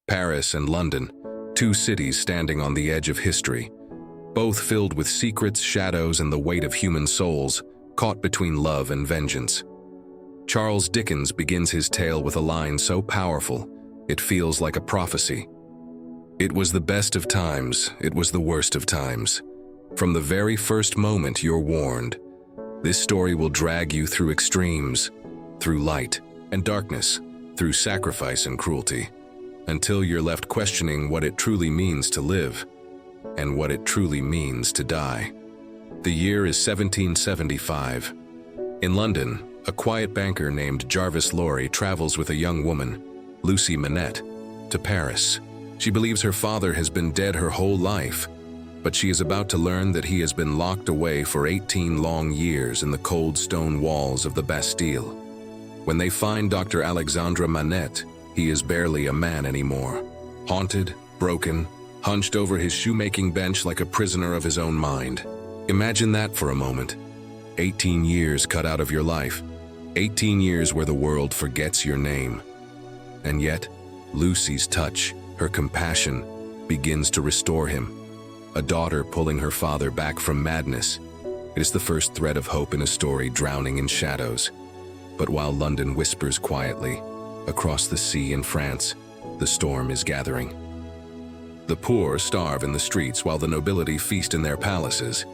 Paris and London, two cities standing on the edge of history, both filled with secrets, shadows, and the weight of human souls, caught between love and vengeance. Charles Dickens begins his tale with a line so powerful, it feels like a prophecy. It was the best of times, it was the worst of times. From the very first moment you're warned. This story will drag you through extremes, through light and darkness, through sacrifice and cruelty, until you're left questioning what it truly means to live and what it truly means to die. The year is 1775. In London, a quiet banker named Jarvis Lorry travels with a young woman, Lucie Manette, to Paris. She believes her father has been dead her whole life, but she is about to learn that he has been locked away for 18 long years in the cold stone walls of the Bastille. When they find Dr. Alexandre Manette, he is barely a man anymore. Haunted, broken, hunched over his shoemaking bench like a prisoner of his own mind. Imagine that for a moment. 18 years cut out of your life. 18 years where the world forgets your name. And yet, Lucie's touch, her compassion, begins to restore him. A daughter pulling her father back from madness. It is the first thread of hope in a story drowning in shadows. But while London whispers quietly, across the sea in France, the storm is gathering. The poor starve in the streets while the nobility feast in their palaces.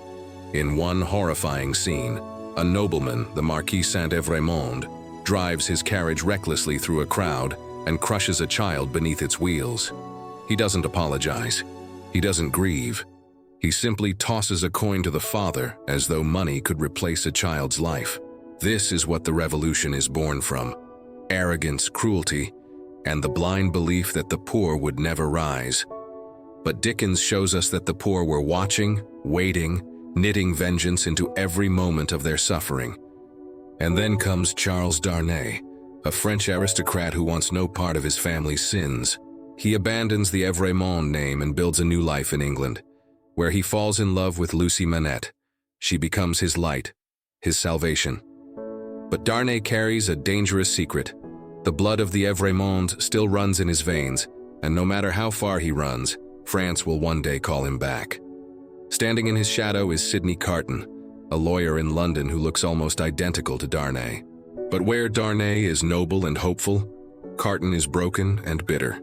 In one horrifying scene, a nobleman, the Marquis Saint-Evremond, drives his carriage recklessly through a crowd and crushes a child beneath its wheels. He doesn't apologize. He doesn't grieve. He simply tosses a coin to the father as though money could replace a child's life. This is what the revolution is born from: arrogance, cruelty, and the blind belief that the poor would never rise. But Dickens shows us that the poor were watching, waiting, knitting vengeance into every moment of their suffering. And then comes Charles Darnay, a French aristocrat who wants no part of his family's sins. He abandons the Evremond name and builds a new life in England, where he falls in love with Lucie Manette. She becomes his light, his salvation. But Darnay carries a dangerous secret. The blood of the Evremond still runs in his veins, and no matter how far he runs, France will one day call him back. Standing in his shadow is Sydney Carton, a lawyer in London who looks almost identical to Darnay. But where Darnay is noble and hopeful, Carton is broken and bitter.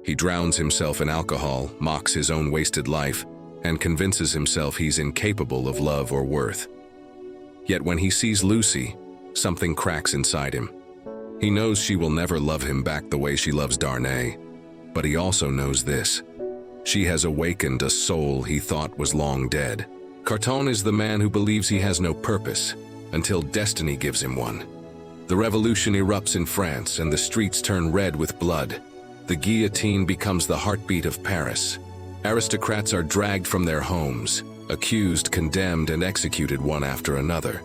He drowns himself in alcohol, mocks his own wasted life, and convinces himself he's incapable of love or worth. Yet when he sees Lucie, something cracks inside him. He knows she will never love him back the way she loves Darnay, but he also knows this: she has awakened a soul he thought was long dead. Carton is the man who believes he has no purpose, until destiny gives him one. The revolution erupts in France and the streets turn red with blood. The guillotine becomes the heartbeat of Paris. Aristocrats are dragged from their homes, accused, condemned, and executed one after another.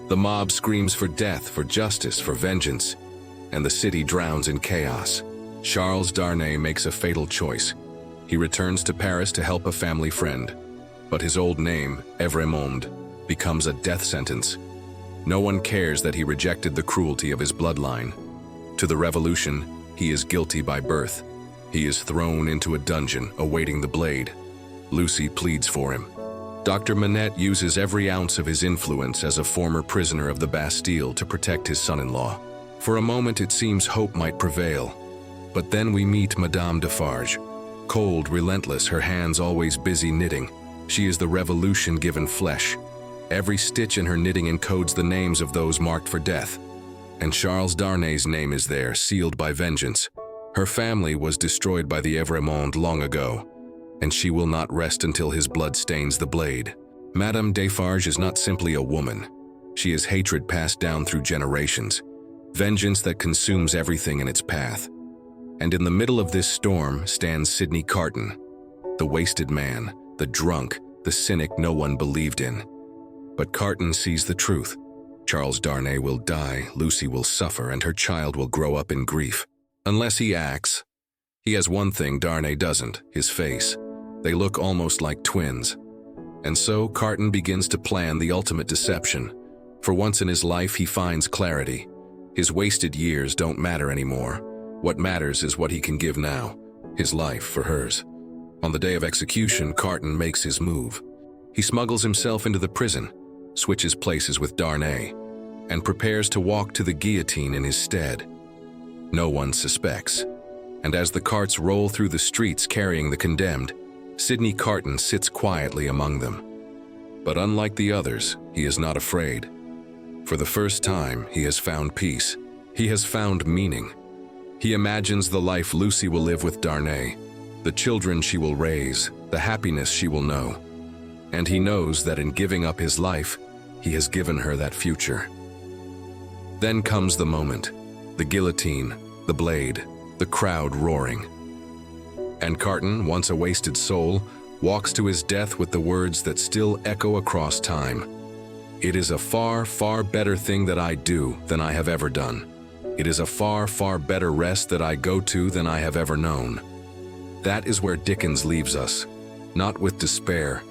The mob screams for death, for justice, for vengeance, and the city drowns in chaos. Charles Darnay makes a fatal choice. He returns to Paris to help a family friend, but his old name, Evremond, becomes a death sentence. No one cares that he rejected the cruelty of his bloodline. To the revolution, he is guilty by birth. He is thrown into a dungeon, awaiting the blade. Lucie pleads for him. Dr. Manette uses every ounce of his influence as a former prisoner of the Bastille to protect his son-in-law. For a moment it seems hope might prevail. But then we meet Madame Defarge. Cold, relentless, her hands always busy knitting. She is the revolution given flesh. Every stitch in her knitting encodes the names of those marked for death. And Charles Darnay's name is there, sealed by vengeance. Her family was destroyed by the Evremond long ago, and she will not rest until his blood stains the blade. Madame Defarge is not simply a woman. She is hatred passed down through generations, vengeance that consumes everything in its path. And in the middle of this storm stands Sydney Carton, the wasted man, the drunk, the cynic no one believed in. But Carton sees the truth. Charles Darnay will die, Lucie will suffer, and her child will grow up in grief. Unless he acts. He has one thing Darnay doesn't: his face. They look almost like twins. And so Carton begins to plan the ultimate deception. For once in his life he finds clarity. His wasted years don't matter anymore. What matters is what he can give now. his life for hers. On the day of execution, Carton makes his move. He smuggles himself into the prison, switches places with Darnay, and prepares to walk to the guillotine in his stead. No one suspects, and as the carts roll through the streets carrying the condemned, Sydney Carton sits quietly among them. But unlike the others, he is not afraid. For the first time, he has found peace. He has found meaning. He imagines the life Lucie will live with Darnay, the children she will raise, the happiness she will know. And he knows that in giving up his life, he has given her that future. Then comes the moment, the guillotine, the blade, the crowd roaring. And Carton, once a wasted soul, walks to his death with the words that still echo across time. It is a far, far better thing that I do than I have ever done. It is a far, far better rest that I go to than I have ever known. That is where Dickens leaves us, not with despair,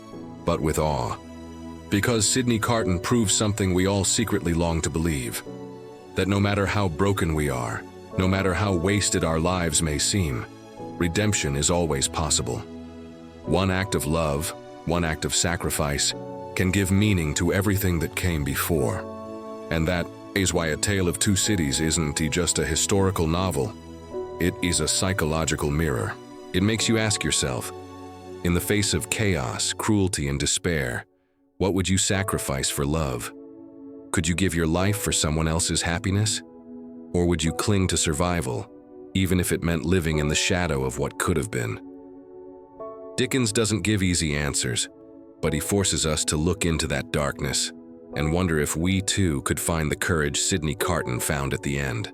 but with awe. Because Sydney Carton proves something we all secretly long to believe, that no matter how broken we are, no matter how wasted our lives may seem, redemption is always possible. One act of love, one act of sacrifice, can give meaning to everything that came before. And that is why A Tale of Two Cities isn't just a historical novel. It is a psychological mirror. It makes you ask yourself, in the face of chaos, cruelty, and despair, what would you sacrifice for love? Could you give your life for someone else's happiness? Or would you cling to survival, even if it meant living in the shadow of what could have been? Dickens doesn't give easy answers, but he forces us to look into that darkness and wonder if we too could find the courage Sydney Carton found at the end.